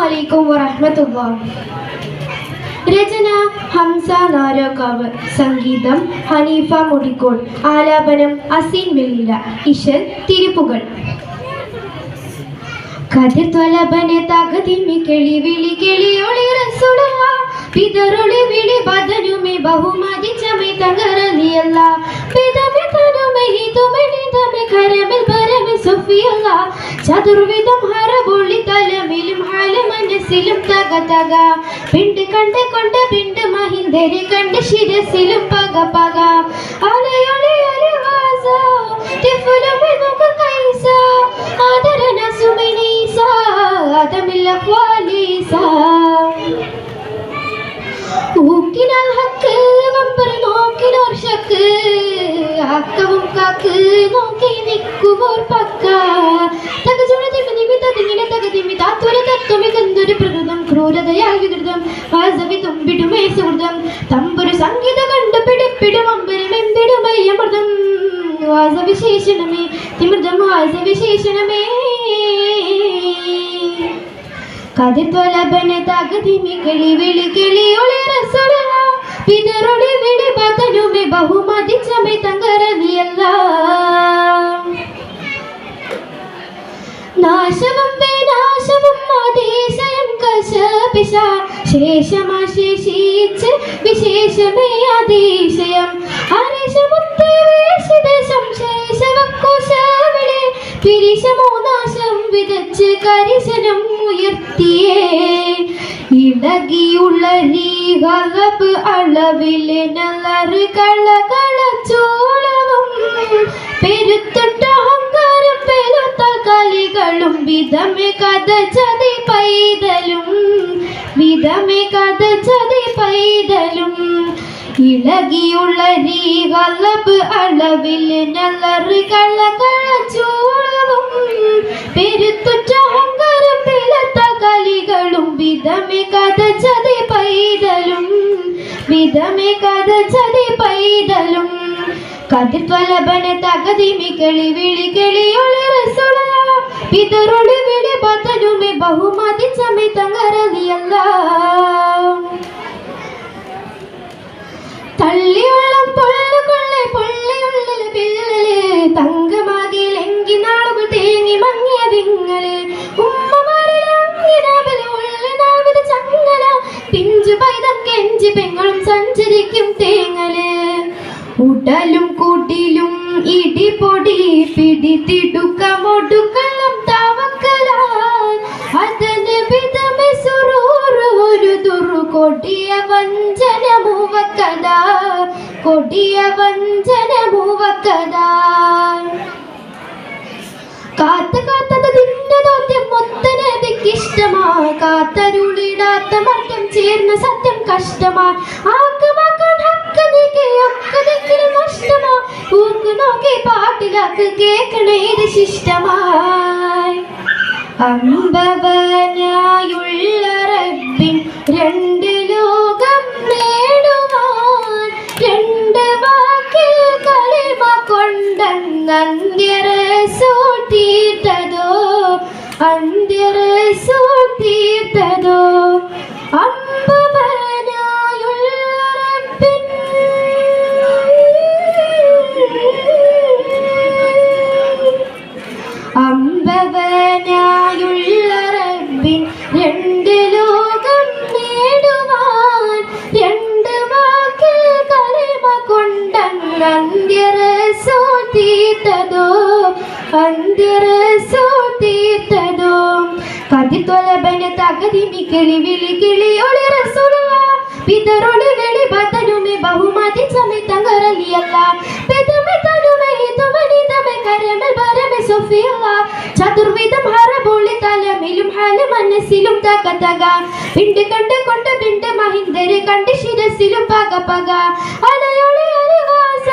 അലൈക്കും വറഹ്മത്തുള്ളാഹി. രചന ഹംസ നാരോക്കാവ്, സംഗീതം ഹനീഫ മുടിക്കോട്, ആലാപനം അസീൻ വെള്ളില, ഇശൽ തിരുപ്പുകൾ. കതിർത്വലബനെ തകതിമി കിളി വിളി കിളിയൊളി റസൂലുള്ള പിതറുളി വിളി ബദനുമെ ബഹുമതിച്ചമെ തകരലിയല്ല പിതമെ തനുമെ ഹിതുമെ നിതമെ കരമിൽ പരമെ സുഫിയല്ല ചതുർവിധം ഹരബൊളി തലമിലും ഹാല മനസ്സിലും തക തക പിണ്ട് കണ്ട് കൊണ്ട് പിണ്ട് മഹിന്ദരെ കണ്ട് ശിരസിലും പക പക അലയൊളി അലവാസ തിഫുലുമെ നുക കൈസ ആദരന സുമിനീസ ആദമില്ല ഖ്വാലീസ ഊക്കിനാൽ ഹക്ക് വമ്പർ നോക്കിനോർ ഷക്ക് അക്കവും കാക്ക് നോക്കി നിൽക്കുവോർ പക്ക തകജുണതിമി നിമിത തിങ്ങില തകതിമി താത്വര തത്വമി കന്തൊരു പ്രകൃതം ക്രൂരതയാൽ വികൃതം വാസവി തുമ്പിടുമേ സുഹൃതം തമ്പൊരു സംഗീത കണ്ടു പിടിപ്പിടും അമ്പരമെമ്പിടുമയ്യമൃതം വാസവിശേഷണമേ തിമൃതം വാസവിശേഷണമേ കതിർത്വലബനെ തകതിമി കിളി വിളി കിളിയൊളി റസൂലുള്ള പിതറുളി വിളി ബദനുമെ ബഹുമതിച്ചമെ തങ്കരലിയല്ല നാശവും വിനാശവും ആദേശയം കശപിശ ശേഷമാശേഷിച്ച് വിശേഷമേ ആദേശയം അരേശമുത്തേ വേശദേശം ശേഷവക്കുശവിളെ പിരിശമോ നാശം വിതച്ച് കരിശനം ഉയർത്തിയേ ഇളകിയുള്ള രീഹലബ് അളവിലെ നല്ലറ് കളകളച്ചോളവും പെരുത്തൊട്ട അഹങ്കാരം പെരുത്ത കളികളും വിധമേ കഥ ചതി പൈതലും വിധമേ കഥ ചതി പൈതലും ഇളകിയുള്ള രീഹലബ് അളവിലെ നല്ലറ് കളകളച്ചോളവും പെരുത്തൊട്ട അഹങ്കാരം പെരുത്ത കളികളും വിധമേ കഥ ചതി പൈതലും വിധമേ കഥ ചതി പൈതലും കതിർത്വലബനെ തകതിമി കിളി വിളി കിളിയൊളി റസൂലുള്ള പിതറുളി വിളി ബദനുമെ ബഹുമതിച്ചമെ തങ്കരലിയല്ല തള്ളിയുള്ളം പൊള്ളുകൊള്ളെ പൊള്ളിയുള്ളിൽ പിള്ളല് തങ്കമാകിലെങ്കി നാളുകൾ തേങ്ങി മങ്ങിയ വിങ്ങല് ഉമ്മമാരിലെ അങ്ങിനാവിലെ ഉള്ളിനാവിലെ ചങ്ങല പിഞ്ചു പൈതം കെഞ്ചി പെങ്ങളും സഞ്ചരിക്കും തേങ്ങല് ഉടലും കൂട്ടിലും ഇടിപൊടി പിടിതിടുക്കമൊടുക്കളം താവക്കലാൽ അതന് വിധമെ സുറൂറ് ഒരു ദുറു കൊടിയ വഞ്ചന മൂവക്കഥ കൊടിയ വഞ്ചന മൂവക്കഥ കാത്ത് കാത്തത് നിന്റെ ദൗത്യം മൊത്തനതിക്കിഷ്ടമാ കാത്തരുളിടാത്ത മർദ്ദം ചേർന്ന സത്യം കഷ്ടമാ ആക്കമാക്കാൻ ഹക്ക് നീക്കി ഒക്കെ ദിക്കിലും നഷ്ടമാ ഊക്ക് നോക്കി പാട്ടിലാക്ക് കേൾക്കണേത് ശിഷ്ടമായി അമ്പവനായുള്ള റബ്ബിൻ രണ്ട് ലോകം നേടുവാൻ രണ്ട് വാക്കിൽ കലിമ കൊണ്ടന്ത്യറസൂൽ തീർത്തതോ അന്ത്യറസൂൽ തീർത്തതോ അമ്പവനായുള്ള റബ്ബിൻ അമ്പവനായുള്ള റബ്ബിൻ രണ്ട് ലോകം നേടുവാൻ രണ്ട് വാക്കിൽ കലിമ കൊണ്ടന്ത്യറസൂൽ തീർത്തതോ അന്ത്യറസൂൽ തീർത്തതോ കതിർത്വലബനെ തകതിമി കിളി വിളി കിളിയൊളി റസൂലുള്ള പിതറുളി വിളി ബദനുമെ ബഹുമതിച്ചമെ തങ്കരലിയല്ല പിതമെ തനുമെ ഹിതുമെ നിതമെ കരമിൽ പരമെ സുഫിയല്ല ചതുർവിധം ഹരബൊളി തലമിലും ഹാല മനസ്സിലും തക തക പിണ്ട് കണ്ട് കൊണ്ട് പിണ്ട് മഹിന്ദരെ കണ്ട് ശിരസിലും പക പക അലയൊളി അലവാസ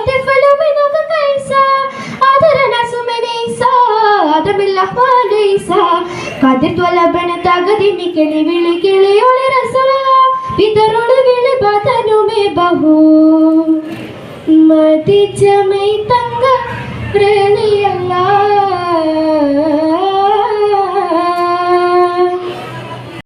തിഫലുമെ നുക കൈസ ആദരന സുമിനീസ ആദമില്ല ഖ്വാലീസ കതിർത്വലബനെ തകതിമി കിളി വിളി കിളിയൊളി റസൂലുള്ള പിതറുളി വിളി ബദനുമെ ബഹു മതിച്ചമെ